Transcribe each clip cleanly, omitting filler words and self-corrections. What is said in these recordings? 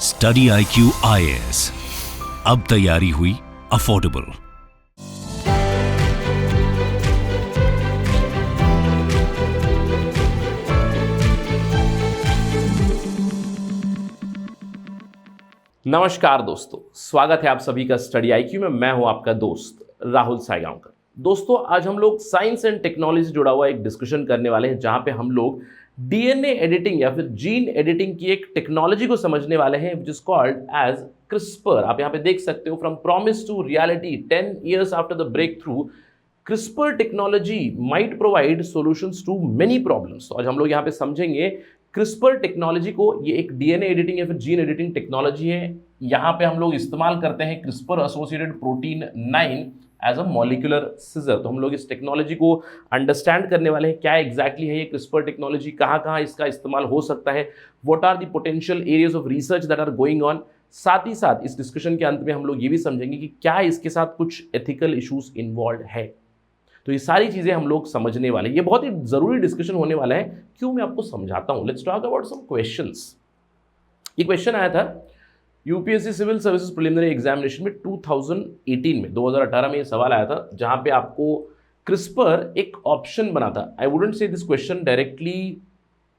Study IQ IAS, अब तैयारी हुई अफोर्डेबल। नमस्कार दोस्तों, स्वागत है आप सभी का स्टडी IQ में। मैं हूं आपका दोस्त राहुल सायगांवकर। दोस्तों, आज हम लोग साइंस एंड टेक्नोलॉजी से जुड़ा हुआ एक डिस्कशन करने वाले हैं, जहां पे हम लोग DNA एडिटिंग या फिर जीन एडिटिंग की एक टेक्नोलॉजी को समझने वाले हैं, which is called as CRISPR. आप यहां पे देख सकते हो, from promise to reality 10 years after the breakthrough, CRISPR technology might provide solutions to many problems. तो आज हम लोग यहाँ पे समझेंगे क्रिस्पर टेक्नोलॉजी को। ये एक DNA एडिटिंग या फिर जीन एडिटिंग टेक्नोलॉजी है। यहाँ पे हम लोग इस्तेमाल करते हैं CRISPR associated protein 9 as a molecular scissor. तो हम लोग इस टेक्नोलॉजी को अंडरस्टैंड करने वाले हैं, क्या एग्जैक्टली है ये क्रिस्पर टेक्नोलॉजी, कहाँ कहाँ इसका इस्तेमाल हो सकता है, what are the potential areas of research that are going on. साथ ही साथ इस डिस्कशन के अंत में हम लोग ये भी समझेंगे कि क्या इसके साथ कुछ एथिकल इश्यूज इन्वॉल्व है। तो ये सारी चीजें हम लोग समझने वाले हैं। ये बहुत ही जरूरी डिस्कशन होने वाला है। क्यों, मैं आपको समझाता हूं। Let's talk about some questions. ये क्वेश्चन आया था UPSC civil services preliminary examination में 2018 में, 2018 में ये सवाल आया था, जहां पे आपको क्रिस्पर एक ऑप्शन बना था। I wouldn't say this question directly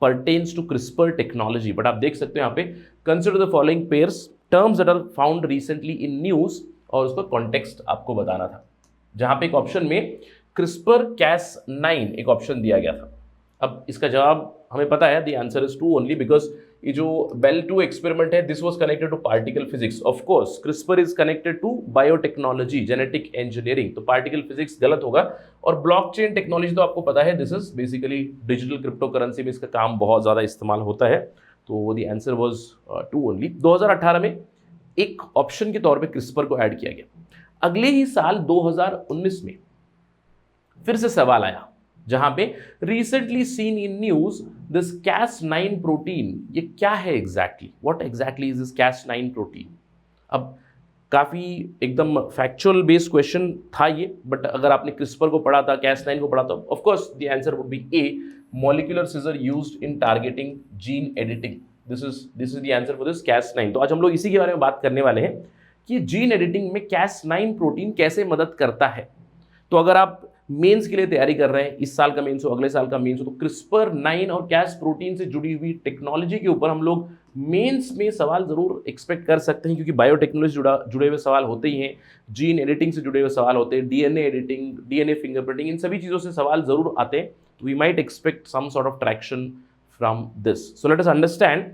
pertains to CRISPR technology, but आप देख सकते हो यहाँ पे, consider the following pairs terms that are found recently in news, और उसका कॉन्टेक्स्ट आपको बताना था। जहां पे एक ऑप्शन में क्रिस्पर Cas9 एक ऑप्शन दिया गया था। अब इसका जवाब हमें पता है, the answer is 2 only, because ये जो बेल 2 एक्सपेरिमेंट है, this was connected to particle physics. Of course CRISPR is connected to biotechnology, genetic engineering, तो पार्टिकल फिजिक्स गलत होगा। और ब्लॉकचेन टेक्नोलॉजी तो आपको पता है, this is basically digital crypto currency में इसका काम बहुत ज़्यादा इस्तेमाल होता है। तो द आंसर वाज 2 ओनली। 2018 में एक ऑप्शन के तौर पर क्रिस्पर को ऐड किया गया। अगले ही साल 2019 में फिर से सवाल आया, जहां पे recently seen in news this Cas9 protein, ये क्या है exactly, what exactly is this Cas9 protein. अब काफी एकदम फैक्चुअल बेस्ड क्वेश्चन था ये, बट अगर आपने क्रिस्पर को पढ़ा था, Cas9 को पढ़ा था, of course the answer would be A, molecular scissor used in targeting gene editing. This is the answer for this Cas9। तो आज हम लोग इसी के बारे में बात करने वाले हैं कि जीन एडिटिंग में Cas9 प्रोटीन कैसे मदद करता है। तो अगर आप मेंस के लिए तैयारी कर रहे हैं, इस साल का मेंस हो, अगले साल का मेंस हो, तो क्रिस्पर 9 और Cas प्रोटीन से जुड़ी हुई टेक्नोलॉजी के ऊपर हम लोग मेंस में सवाल जरूर एक्सपेक्ट कर सकते हैं, क्योंकि बायोटेक्नोलॉजी जुड़े हुए सवाल होते ही हैं, जीन एडिटिंग से जुड़े हुए सवाल होते हैं, DNA एडिटिंग, DNA फिंगरप्रिंटिंग, इन सभी चीज़ों से सवाल जरूर आते हैं। तो we might expect some sort of traction from this. So let us understand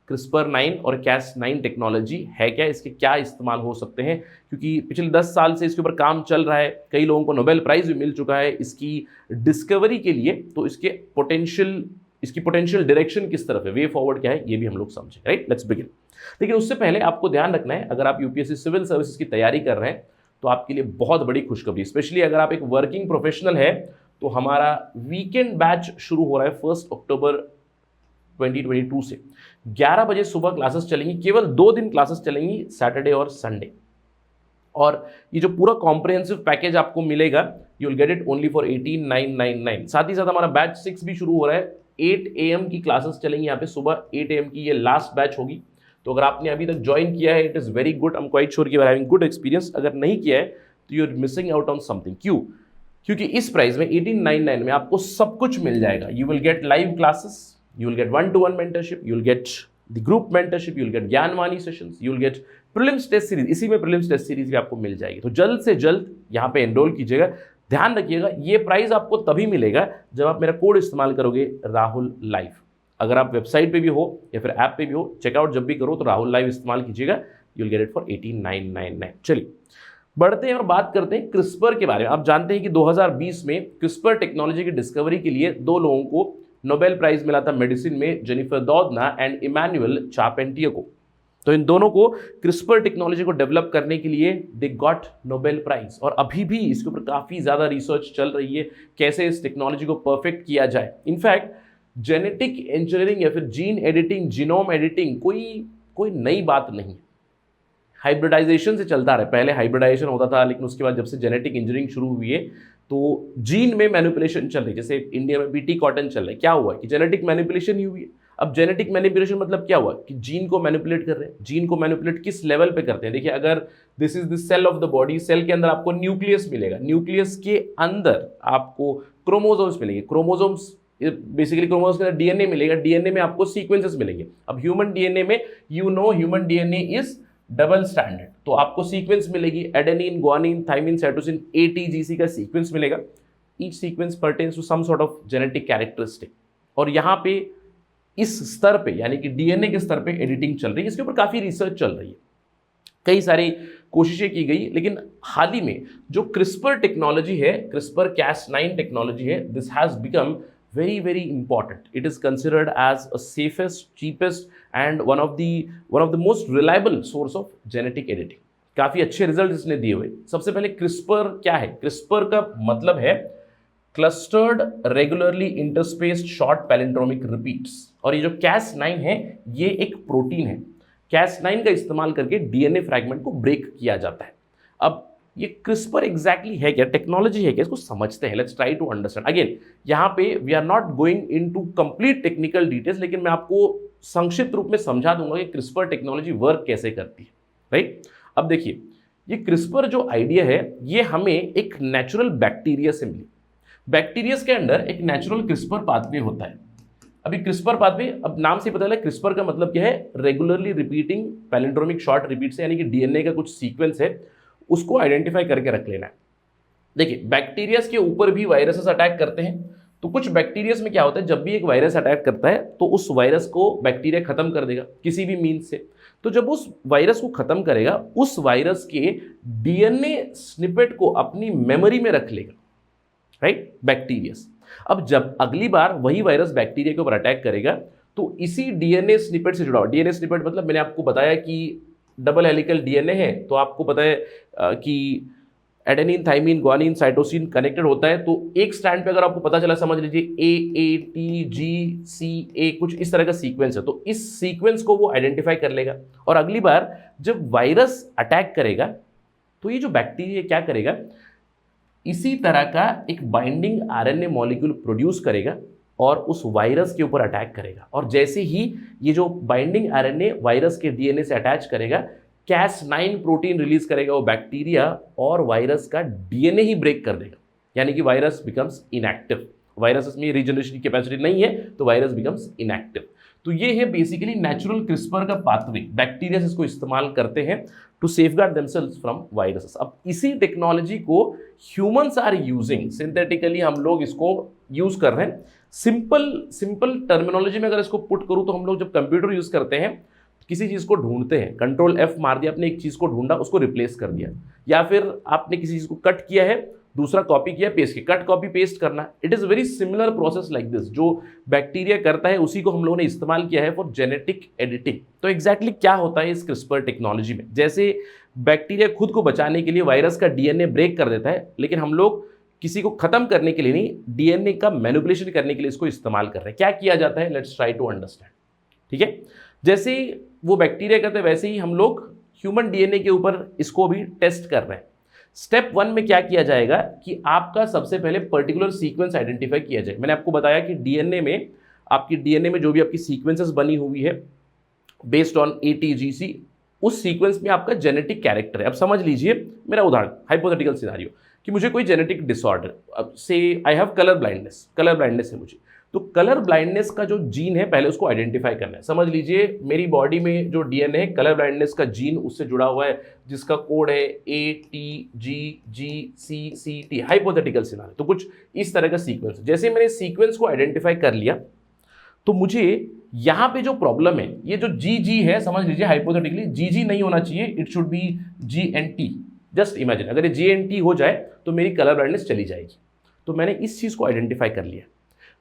CRISPR 9 और Cas9 टेक्नोलॉजी है क्या, इसके क्या इस्तेमाल हो सकते हैं, क्योंकि पिछले 10 साल से इसके ऊपर काम चल रहा है। कई लोगों को नोबेल प्राइज भी मिल चुका है इसकी डिस्कवरी के लिए। तो इसकी पोटेंशियल डायरेक्शन किस तरफ है, वे फॉरवर्ड क्या है, ये भी हम लोग समझें। Right, let's begin. लेकिन उससे पहले आपको ध्यान रखना है, अगर आप यूपीएससी सिविल सर्विसेज की तैयारी कर रहे हैं तो आपके लिए बहुत बड़ी खुशखबरी, स्पेशली अगर आप एक वर्किंग प्रोफेशनल है, तो हमारा वीकेंड बैच शुरू हो रहा है 1 अक्टूबर 2022 से। 11 बजे सुबह क्लासेस चलेंगी, केवल 2 दिन क्लासेस चलेंगी, सैटरडे और संडे। और ये जो पूरा कॉम्प्रिहेंसिव पैकेज आपको मिलेगा, you will get it only for 18,999। साथ ही साथ हमारा बैच 6 भी शुरू हो रहा है। 8 AM की क्लासेस चलेंगी यहाँ पे, सुबह 8 AM की ये लास्ट बैच होगी। तो अगर आपने अभी तक ज्वाइन किया है, it is very good, I am quite sure कि you are having good experience. अगर नहीं किया है तो you are missing out on something. क्यों? क्योंकि इस प्राइस में 18,999 में आपको सब कुछ मिल जाएगा। You will get live classes, you will get one-to-one mentorship, you will get the group mentorship, you will get Gyanvani sessions, you will get prelims test series। इसी में prelims test series भी आपको मिल जाएगी। तो जल्द से जल्द यहाँ पे एनरोल कीजिएगा। ध्यान रखिएगा, ये प्राइस आपको तभी मिलेगा जब आप मेरा कोड इस्तेमाल करोगे, राहुल लाइव। अगर आप वेबसाइट पे भी हो या फिर ऐप पे भी हो, चेकआउट जब भी करो तो राहुल लाइव इस्तेमाल कीजिएगा, you will get it for 18,999। चलिए बढ़ते हैं और बात करते हैं क्रिस्पर के बारे में। आप जानते हैं कि 2020 में क्रिस्पर टेक्नोलॉजी की डिस्कवरी के लिए 2 लोगों को नोबेल प्राइज मिला था मेडिसिन में, जेनिफर दोडना एंड इमैनुअल चार्पेंटियर को। तो इन दोनों को क्रिस्पर टेक्नोलॉजी को डेवलप करने के लिए दे गॉट नोबेल प्राइज। और अभी भी इसके ऊपर काफ़ी ज़्यादा रिसर्च चल रही है, कैसे इस टेक्नोलॉजी को परफेक्ट किया जाए। इनफैक्ट जेनेटिक इंजीनियरिंग या फिर जीन एडिटिंग, जीनोम एडिटिंग कोई नई बात नहीं है। हाइब्रिडाइजेशन से चलता रहा। पहले हाइब्रिडाइजेशन होता था, लेकिन उसके बाद जब से जेनेटिक इंजीनियरिंग शुरू हुई है तो जीन में मैनिपुलेशन चल रही है। जैसे इंडिया में BT कॉटन चल रहा है, क्या हुआ कि जेनेटिक मैनिपुलेशन ही हुई है। अब जेनेटिक मैनिपुलेशन मतलब क्या हुआ कि जीन को मैनिपुलेट कर रहे हैं। जीन को मैनिपुलेट किस लेवल पे करते हैं? देखिए, अगर this is the cell of the body, cell के अंदर आपको न्यूक्लियस मिलेगा, न्यूक्लियस के अंदर आपको क्रोमोसोम्स मिलेंगे, क्रोमोसोम्स बेसिकली क्रोमोसोम्स के अंदर डीएनए मिलेगा, डीएनए में आपको सीक्वेंसेस मिलेंगे। अब ह्यूमन डीएनए में human DNA is double standard, तो आपको सीक्वेंस मिलेगी, adenine, guanine, thymine, cytosine, ATGC का सीक्वेंस मिलेगा। Each sequence pertains to some sort of genetic characteristic. और यहाँ पे इस स्तर पे यानी कि डीएनए के स्तर पे एडिटिंग चल रही है, इसके ऊपर काफ़ी रिसर्च चल रही है, कई सारी कोशिशें की गई, लेकिन हाल ही में जो क्रिस्पर टेक्नोलॉजी है, क्रिस्पर Cas9 टेक्नोलॉजी है, this has become very very important. It is considered as a safest, cheapest and one of the most reliable source of genetic editing. काफ़ी अच्छे रिजल्ट इसने दिए हुए। सबसे पहले क्रिस्पर क्या है? क्रिस्पर का मतलब है clustered regularly interspaced short palindromic repeats. और ये जो Cas9 है ये एक प्रोटीन है। Cas9 का इस्तेमाल करके डीएनए फ्रैगमेंट को ब्रेक किया जाता है। अब ये क्रिस्पर एग्जैक्टली है क्या, टेक्नोलॉजी है क्या, इसको समझते हैं। Let's try to understand. Again यहाँ पे we are not going into complete technical details, लेकिन मैं आपको संक्षिप्त रूप में समझा दूंगा कि क्रिस्पर टेक्नोलॉजी वर्क कैसे करती है, राइट। अब देखिए, ये क्रिस्पर जो आइडिया है ये हमें एक नेचुरल बैक्टीरिया से मिली। बैक्टीरिया के अंदर एक नेचुरल क्रिस्पर पाथवे होता है। अभी क्रिस्पर पाथवे, अब नाम से पता चला क्रिस्पर का मतलब क्या है, regularly repeating palindromic short repeats, यानी कि डीएनए का कुछ सीक्वेंस है उसको आइडेंटिफाई करके रख लेना है। देखिए, बैक्टीरियाज के ऊपर भी वायरसेस अटैक करते हैं, तो कुछ बैक्टीरियाज में क्या होता है, जब भी एक वायरस अटैक करता है तो उस वायरस को बैक्टीरिया खत्म कर देगा किसी भी मीन्स से। तो जब उस वायरस को खत्म करेगा, उस वायरस के डीएनए स्निपेट को अपनी मेमोरी में रख लेगा, राइट, बैक्टीरियाज। अब जब अगली बार वही वायरस बैक्टीरिया के ऊपर अटैक करेगा तो इसी डीएनए स्निपेट से जुड़ा हुआ, डीएनए स्निपेट मतलब मैंने आपको बताया कि डबल हेलिकल डीएनए है, तो आपको पता है कि adenine, thymine, guanine, cytosine connected होता है। तो एक स्टैंड पे अगर आपको पता चला, समझ लीजिए AATGCA कुछ इस तरह का सीक्वेंस है, तो इस सीक्वेंस को वो आइडेंटिफाई कर लेगा। और अगली बार जब वायरस अटैक करेगा तो ये जो बैक्टीरिया क्या करेगा, इसी तरह का एक बाइंडिंग आरएनए मॉलिक्यूल प्रोड्यूस करेगा और उस वायरस के ऊपर अटैक करेगा। और जैसे ही ये जो बाइंडिंग आरएनए वायरस के डीएनए से अटैच करेगा, Cas9 प्रोटीन रिलीज करेगा वो बैक्टीरिया, और वायरस का डीएनए ही ब्रेक कर देगा, यानी कि वायरस बिकम्स इनएक्टिव। वायरस में रीजनरेशन की कैपेसिटी नहीं है तो वायरस बिकम्स इनएक्टिव। तो ये है बेसिकली नेचुरल क्रिस्पर का पाथवे। बैक्टीरिया इसको इस्तेमाल करते हैं to safeguard themselves from viruses. अब इसी टेक्नोलॉजी को ह्यूमंस आर यूजिंग, सिंथेटिकली हम लोग इसको यूज कर रहे हैं। सिंपल टर्मिनोलॉजी में अगर इसको पुट करूं तो हम लोग जब कंप्यूटर यूज करते हैं, किसी चीज़ को ढूंढते हैं, कंट्रोल F मार दिया, आपने एक चीज़ को ढूंढा, उसको रिप्लेस कर दिया, या फिर आपने किसी चीज़ को कट किया है, दूसरा कॉपी किया, पेस्ट किया, कट कॉपी पेस्ट करना। It is very similar process like this. जो बैक्टीरिया करता है उसी को हम लोगों ने इस्तेमाल किया है फॉर जेनेटिक एडिटिंग। तो एग्जैक्टली क्या होता है इस क्रिस्पर टेक्नोलॉजी में, जैसे बैक्टीरिया खुद को बचाने के लिए वायरस का डीएनए ब्रेक कर देता है, लेकिन हम लोग किसी को खत्म करने के लिए नहीं, डीएनए का मैनिपुलेशन करने के लिए इसको इस्तेमाल कर रहे हैं। क्या किया जाता है, लेट्स ट्राई टू अंडरस्टैंड। ठीक है, जैसे ही वो बैक्टीरिया करते हैं वैसे ही हम लोग ह्यूमन डीएनए के ऊपर इसको भी टेस्ट कर रहे हैं। स्टेप 1 में क्या किया जाएगा कि आपका सबसे पहले पर्टिकुलर सीक्वेंस आइडेंटिफाई किया जाए। मैंने आपको बताया कि डीएनए में, आपकी डीएनए में जो भी आपकी सीक्वेंसेस बनी हुई है बेस्ड ऑन ATGC, उस सीक्वेंस में आपका जेनेटिक कैरेक्टर है। अब समझ लीजिए मेरा उदाहरण, हाइपोथेटिकल सिनेरियो, कि मुझे कोई जेनेटिक डिसऑर्डर, अब से आई हैव कलर ब्लाइंडनेस है मुझे, तो कलर ब्लाइंडनेस का जो जीन है पहले उसको आइडेंटिफाई करना है। समझ लीजिए मेरी बॉडी में जो डीएनए है, कलर ब्लाइंडनेस का जीन उससे जुड़ा हुआ है, जिसका कोड है ATGCCT, हाइपोथेटिकल सिनेरियो। तो कुछ इस तरह का सीक्वेंस, जैसे मैंने सीक्वेंस को आइडेंटिफाई कर लिया तो मुझे यहाँ पे जो प्रॉब्लम है, ये जो GG है, समझ लीजिए हाइपोथेटिकली GG नहीं होना चाहिए, it should be GNT। Just imagine अगर ये GNT हो जाए तो मेरी कलर ब्लाइंडनेस चली जाएगी। तो मैंने इस चीज़ को आइडेंटिफाई कर लिया।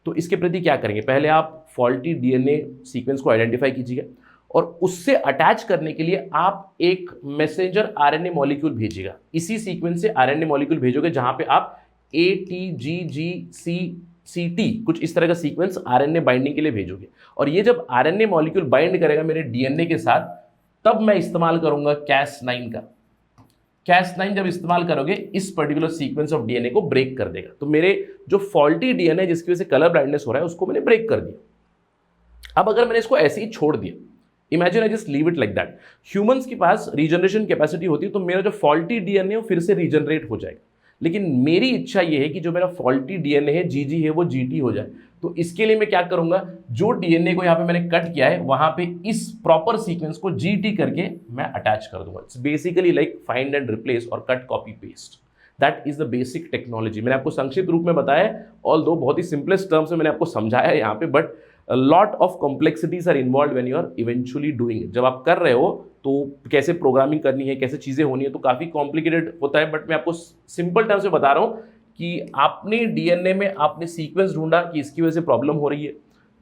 तो इसके प्रति क्या करेंगे, पहले आप फॉल्टी डीएनए सीक्वेंस को आइडेंटिफाई कीजिएगा और उससे अटैच करने के लिए आप एक मैसेंजर आरएनए मॉलिक्यूल भेजिएगा। इसी सीक्वेंस से आरएनए मॉलिक्यूल भेजोगे जहां पे आप ATGCCT कुछ इस तरह का सीक्वेंस आरएनए बाइंडिंग के लिए भेजोगे। और ये जब आरएनए मॉलिक्यूल बाइंड करेगा मेरे डीएनए के साथ, तब मैं इस्तेमाल करूंगा Cas9 का। Cas9 जब इस्तेमाल करोगे इस पर्टिकुलर सीक्वेंस ऑफ डीएनए को ब्रेक कर देगा। तो मेरे जो फॉल्टी डीएनए जिसकी वजह से कलर ब्लाइंडनेस हो रहा है उसको मैंने ब्रेक कर दिया। अब अगर मैंने इसको ऐसे ही छोड़ दिया, imagine I just leave it like that, humans के पास रीजनरेशन कैपेसिटी होती है, तो मेरा जो फॉल्टी डीएनए वो फिर से रीजनरेट हो जाएगा। लेकिन मेरी इच्छा ये है कि जो मेरा फॉल्टी डीएनए है जीजी है वो जीटी हो जाए। तो इसके लिए मैं क्या करूंगा, जो डीएनए को यहाँ पे मैंने कट किया है वहां पे इस प्रॉपर सीक्वेंस को जीटी करके मैं अटैच कर दूंगा। It's basically like find and replace और cut copy paste. That is the basic technology. मैंने आपको संक्षिप्त रूप में बताया, ऑल्दो बहुत ही सिंपलेस्ट टर्म्स में मैंने आपको समझाया है यहाँ पे, but a lot of complexities are involved when you are eventually doing it। जब आप कर रहे हो तो कैसे प्रोग्रामिंग करनी है, कैसे चीज़ें होनी है, तो काफ़ी कॉम्प्लिकेटेड होता है। बट मैं आपको सिंपल टर्म्स में बता रहा हूँ कि आपने डीएनए में आपने सीक्वेंस ढूंढा कि इसकी वजह से प्रॉब्लम हो रही है,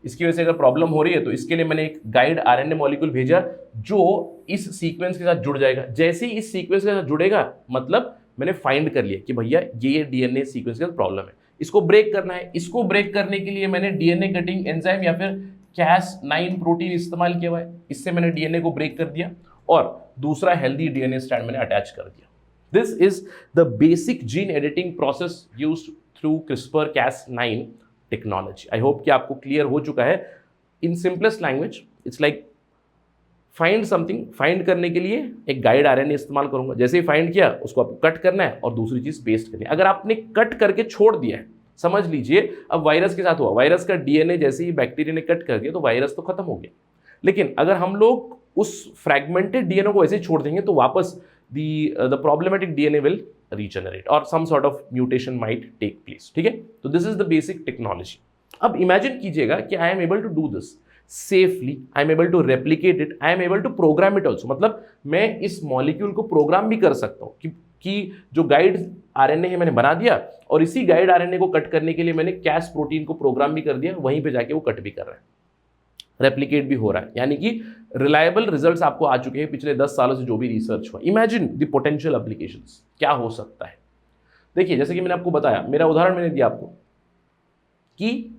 इसकी वजह से अगर प्रॉब्लम हो रही है तो इसके लिए मैंने एक गाइड आरएनए मॉलिक्यूल भेजा जो इस सीक्वेंस के साथ जुड़ जाएगा। जैसे ही इस सीक्वेंस के साथ जुड़ेगा मतलब मैंने फाइंड कर लिया कि भैया ये डीएनए सीक्वेंस के साथ प्रॉब्लम है, इसको ब्रेक करना है। इसको ब्रेक करने के लिए मैंने डीएनए कटिंग एंजाइम या फिर Cas9 प्रोटीन इस्तेमाल किया हुआ है। इससे मैंने डीएनए को ब्रेक कर दिया और दूसरा हेल्दी डीएनए स्ट्रैंड मैंने अटैच कर दिया। This is the basic gene editing process used through CRISPR Cas9 technology. I hope कि आपको क्लियर हो चुका है। In simplest language it's like find something, find करने के लिए एक गाइड आरएनए इस्तेमाल करूंगा। जैसे ही फाइंड किया उसको आपको कट करना है और दूसरी चीज पेस्ट करनी है। अगर आपने कट करके छोड़ दिया है, समझ लीजिए अब वायरस के साथ हुआ, वायरस का डीएनए जैसे ही बैक्टीरिया ने कट कर दिया तो वायरस तो खत्म हो गया। लेकिन अगर हम लोग उस फ्रैगमेंटेड डीएनए को ऐसे ही छोड़ देंगे तो वापस the problematic DNA will regenerate और some sort of mutation might take place. ठीक है, तो this is the basic technology. अब इमेजिन कीजिएगा कि I am able to do this safely, I am able to replicate it, I am able to program it also. मतलब मैं इस molecule को प्रोग्राम भी कर सकता हूँ कि जो गाइड आरएनए है मैंने बना दिया और इसी गाइड आरएनए को कट करने के लिए मैंने कैस प्रोटीन को प्रोग्राम भी कर दिया, वहीं पे जाके वो कट भी कर रहा है, रेप्लिकेट भी हो रहा है। यानी कि रिलायबल रिजल्ट्स आपको आ चुके हैं पिछले 10 सालों से जो भी रिसर्च हुआ। इमेजिन द पोटेंशियल एप्लीकेशंस क्या हो सकता है। देखिए जैसे कि मैंने आपको बताया, मेरा उदाहरण मैंने दिया आपको कि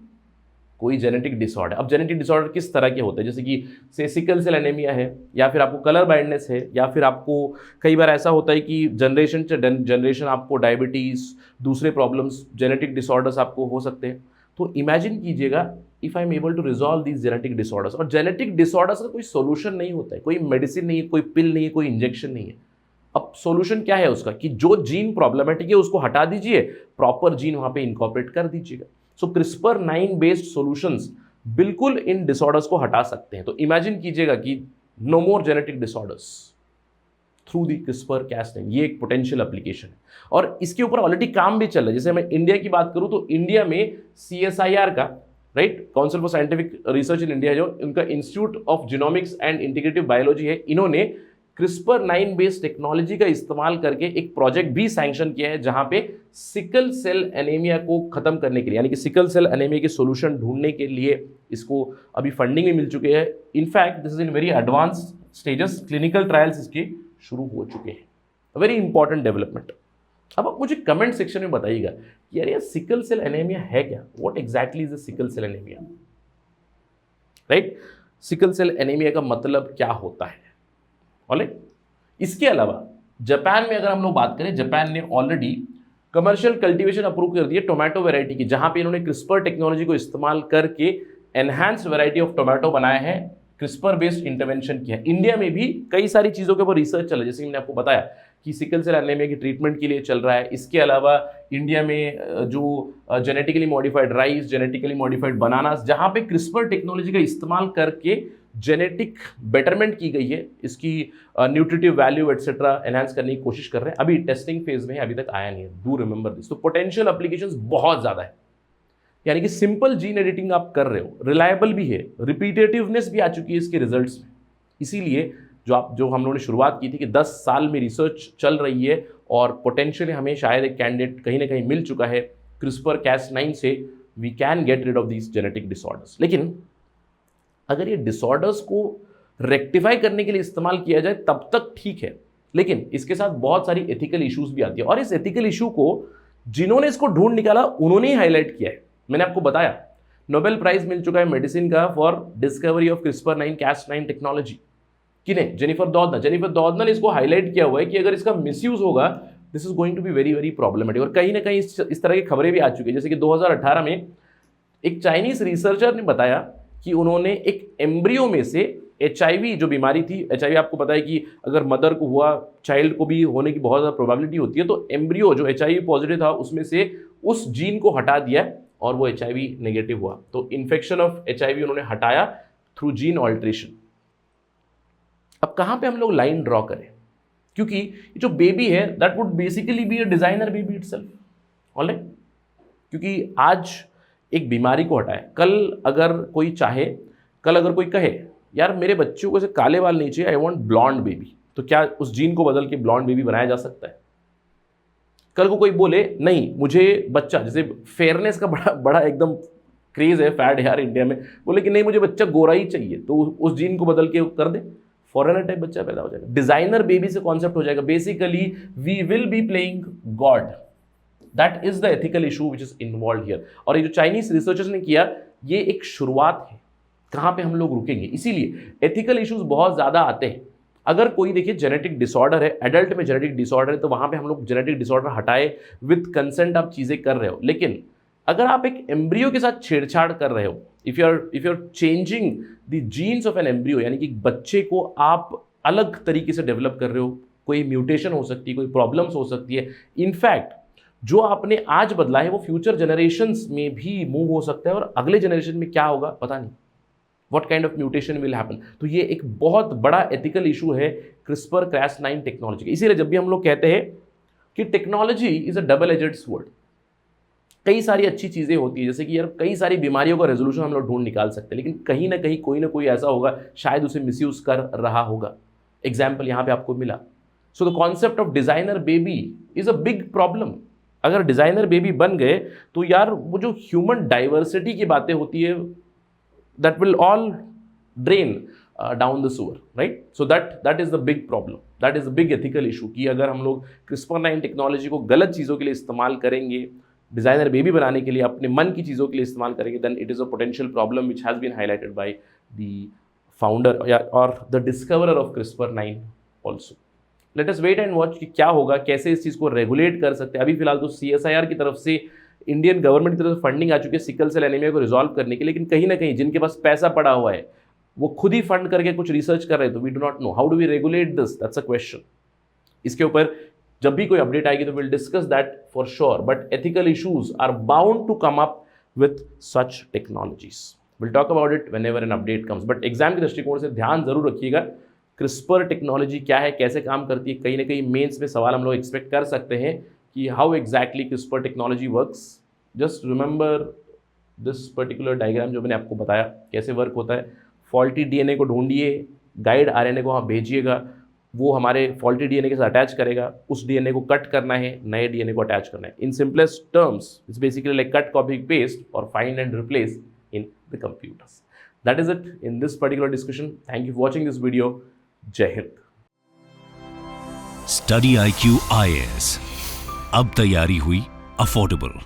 कोई जेनेटिक डिसऑर्डर। अब जेनेटिक डिसऑर्डर किस तरह के होते हैं, जैसे कि से सिकल सेल एनीमिया है, या फिर आपको कलर ब्लाइंडनेस है, या फिर आपको कई बार ऐसा होता है कि जनरेशन से जनरेशन आपको डायबिटीज़, दूसरे प्रॉब्लम्स, जेनेटिक डिसऑर्डर्स आपको हो सकते हैं। तो इमेजिन कीजिएगा if I am able to resolve these genetic disorders. और जेनेटिक डिसऑर्डर्स का कोई सोल्यूशन नहीं होता है, कोई मेडिसिन नहीं है, कोई पिल नहीं है, कोई इंजेक्शन नहीं है। अब सोल्यूशन क्या है उसका कि जो जीन प्रॉब्लमेटिक है उसको हटा दीजिए, प्रॉपर जीन वहाँ पे इनकॉर्पोरेट कर दीजिएगा। सो CRISPR-9 बेस्ड सॉल्यूशंस बिल्कुल इन डिसऑर्डर्स को हटा सकते हैं। तो इमेजिन कीजिएगा कि no more genetic disorders through the CRISPR-Cas9। ये एक पोटेंशियल एप्लीकेशन है और इसके ऊपर ऑलरेडी काम भी चल रहा है। जैसे मैं इंडिया की बात करूं तो इंडिया में CSIR का, right, council for scientific research in India, जो इनका institute of genomics and integrative biology है, इन्होंने CRISPR-9 बेस्ड टेक्नोलॉजी का इस्तेमाल करके एक प्रोजेक्ट भी सैंक्शन किया है जहां पे सिकल सेल एनीमिया को खत्म करने के लिए, यानी कि सिकल सेल एनीमिया के सॉल्यूशन ढूंढने के लिए इसको अभी फंडिंग भी मिल चुके हैं। In fact this is in very advance stages, clinical trials इसके शुरू हो चुके हैं। Very important development. अब आप मुझे कमेंट सेक्शन में बताइएगा कि यार ये सिकल सेल एनीमिया है क्या, what exactly is the sickle cell anaemia, right. Sickle cell anaemia का मतलब क्या होता है, ऑलराइट। इसके अलावा जापान में अगर हम लोग बात करें, जापान ने ऑलरेडी कमर्शियल कल्टीवेशन अप्रूव कर दी है टोमेटो वैरायटी की, जहां पे इन्होंने CRISPR टेक्नोलॉजी को इस्तेमाल करके एनहांस्ड वैरायटी ऑफ टोमेटो बनाया है, CRISPR बेस्ड इंटरवेंशन किया है। इंडिया में भी कई सारी चीज़ों के ऊपर रिसर्च चल रहा है, जैसे मैंने आपको बताया कि सिकल सेल एनीमिया की ट्रीटमेंट के लिए चल रहा है। इसके अलावा इंडिया में जो genetically modified rice, genetically modified bananas, जहाँ पे CRISPR टेक्नोलॉजी का इस्तेमाल करके जेनेटिक बेटरमेंट की गई है, इसकी न्यूट्रिटिव वैल्यू एटसेट्रा एनहांस करने की कोशिश कर रहे हैं। अभी टेस्टिंग फेज में है, अभी तक आया नहीं है, डू रिमेंबर दिस। तो पोटेंशियल एप्लीकेशंस बहुत ज़्यादा है, यानी कि सिंपल जीन एडिटिंग आप कर रहे हो, रिलायबल भी है, रिपीटेटिवनेस भी आ चुकी है इसके रिजल्ट्स में। इसीलिए जो हम लोगों ने शुरुआत की थी कि 10 साल में रिसर्च चल रही है और पोटेंशियली हमें शायद एक कैंडिडेट कहीं ना कहीं मिल चुका है CRISPR-Cas9 से, we can get rid of these genetic disorders. लेकिन अगर ये डिसऑर्डर्स को रेक्टिफाई करने के लिए इस्तेमाल किया जाए तब तक ठीक है, लेकिन इसके साथ बहुत सारी एथिकल इश्यूज भी आती है और इस एथिकल इशू को जिन्होंने इसको ढूंढ निकाला उन्होंने ही हाईलाइट किया है। मैंने आपको बताया नोबेल प्राइज मिल चुका है मेडिसिन का for discovery of CRISPR-Cas9 technology. किन्हें? जेनिफर दोदना। जेनिफर दोदना ने इसको हाईलाइट किया हुआ है कि अगर इसका मिसयूज होगा this is going to be very very problematic. और कहीं ना कहीं इस तरह की खबरें भी आ चुकी है, जैसे कि 2018 में एक चाइनीज रिसर्चर ने बताया कि उन्होंने एक एम्ब्रियो में से HIV जो बीमारी थी, HIV आपको पता है कि अगर मदर को हुआ चाइल्ड को भी होने की बहुत ज़्यादा प्रोबेबिलिटी होती है, तो एम्ब्रियो जो HIV पॉजिटिव था उसमें से उस जीन को हटा दिया और वो HIV नेगेटिव हुआ। तो इन्फेक्शन ऑफ HIV उन्होंने हटाया थ्रू जीन ऑल्ट्रेशन। अब कहाँ पे हम लोग लाइन ड्रॉ करें, क्योंकि जो बेबी है that would basically be a designer baby itself, alright. क्योंकि आज एक बीमारी को हटाए, कल अगर कोई चाहे, कल अगर कोई कहे यार मेरे बच्चों को ऐसे काले बाल नहीं चाहिए, आई वांट ब्लॉन्ड बेबी, तो क्या उस जीन को बदल के ब्लॉन्ड बेबी बनाया जा सकता है? कल को कोई बोले नहीं मुझे बच्चा, जैसे फेयरनेस का बड़ा बड़ा एकदम क्रेज है, फैड है यार इंडिया में, बोले कि नहीं मुझे बच्चा गोरा ही चाहिए, तो उस जीन को बदल के कर दे, फॉरेनर टाइप बच्चा पैदा हो जाएगा। डिजाइनर बेबी से कॉन्सेप्ट हो जाएगा, basically we will be playing God. That is the ethical issue which is involve here. और ये जो चाइनीज रिसर्चर्स ने किया, ये एक शुरुआत है, कहाँ पे हम लोग रुकेंगे। इसीलिए एथिकल इश्यूज बहुत ज़्यादा आते हैं। अगर कोई देखिए जेनेटिक डिसऑर्डर है, एडल्ट में जेनेटिक डिसऑर्डर है, तो वहाँ पे हम लोग जेनेटिक डिसऑर्डर हटाए, विद कंसेंट आप चीज़ें कर रहे हो। लेकिन अगर आप एक एम्ब्रियो के साथ छेड़छाड़ कर रहे हो, if you are changing the genes of an embryo, यानी कि बच्चे को आप अलग तरीके से डेवलप कर रहे हो, कोई म्यूटेशन हो सकती है, कोई प्रॉब्लम्स हो सकती है। इनफैक्ट जो आपने आज बदला है वो फ्यूचर जनरेशंस में भी मूव हो सकता है, और अगले जनरेशन में क्या होगा पता नहीं, what kind of mutation will happen. तो ये एक बहुत बड़ा एथिकल इशू है क्रिस्पर Cas9 टेक्नोलॉजी। इसीलिए जब भी हम लोग कहते हैं कि technology is a double aged sword, कई सारी अच्छी चीज़ें होती है, जैसे कि यार कई सारी बीमारियों का रेजोल्यूशन हम लोग ढूंढ निकाल सकते हैं, लेकिन कहीं ना कहीं कोई ना कोई ऐसा होगा शायद उसे मिसयूज कर रहा होगा। एग्जाम्पल यहाँ पे आपको मिला। So the concept of designer baby is a big problem. अगर डिजाइनर बेबी बन गए तो यार वो जो ह्यूमन डाइवर्सिटी की बातें होती है, that will all drain down the sewer, right? So that is the big problem, that is the big ethical issue कि अगर हम लोग CRISPR-9 टेक्नोलॉजी को गलत चीज़ों के लिए इस्तेमाल करेंगे, डिज़ाइनर बेबी बनाने के लिए, अपने मन की चीज़ों के लिए इस्तेमाल करेंगे, then it is a potential problem which has been highlighted by the founder or the discoverer of CRISPR-9 also. Let us wait and watch कि क्या होगा, कैसे इस चीज़ को रेगुलेट कर सकते हैं। अभी फिलहाल तो CSIR की तरफ से, इंडियन गवर्नमेंट की तरफ से फंडिंग आ चुकी है सिकल सेल एनीमिया को रिजॉल्व करने के, लेकिन कहीं ना कहीं जिनके पास पैसा पड़ा हुआ है वो खुद ही फंड करके कुछ रिसर्च कर रहे हैं, तो we do not know how do we regulate this, that's a question. इसके ऊपर जब भी कोई अपडेट आएगी तो will discuss that for sure, but ethical issues are bound to come up with such technologies. Will talk about it whenever an update comes, but exam के दृष्टिकोण से ध्यान जरूर रखिएगा क्रिस्पर टेक्नोलॉजी क्या है, कैसे काम करती है। कहीं ना कहीं मेंस में सवाल हम लोग एक्सपेक्ट कर सकते हैं कि how exactly CRISPR technology works. Just remember this particular diagram जो मैंने आपको बताया कैसे वर्क होता है। फॉल्टी DNA को ढूंढिए, गाइड RNA को वहाँ भेजिएगा, वो हमारे फॉल्टी DNA के साथ अटैच करेगा, उस DNA को कट करना है, नए DNA को अटैच करना है। In simplest terms it's basically like cut, copy, paste और find and replace in the computers. That is it in this particular discussion. Thank you for watching this video. जय हिंद। Study IQ IAS, अब तैयारी हुई affordable.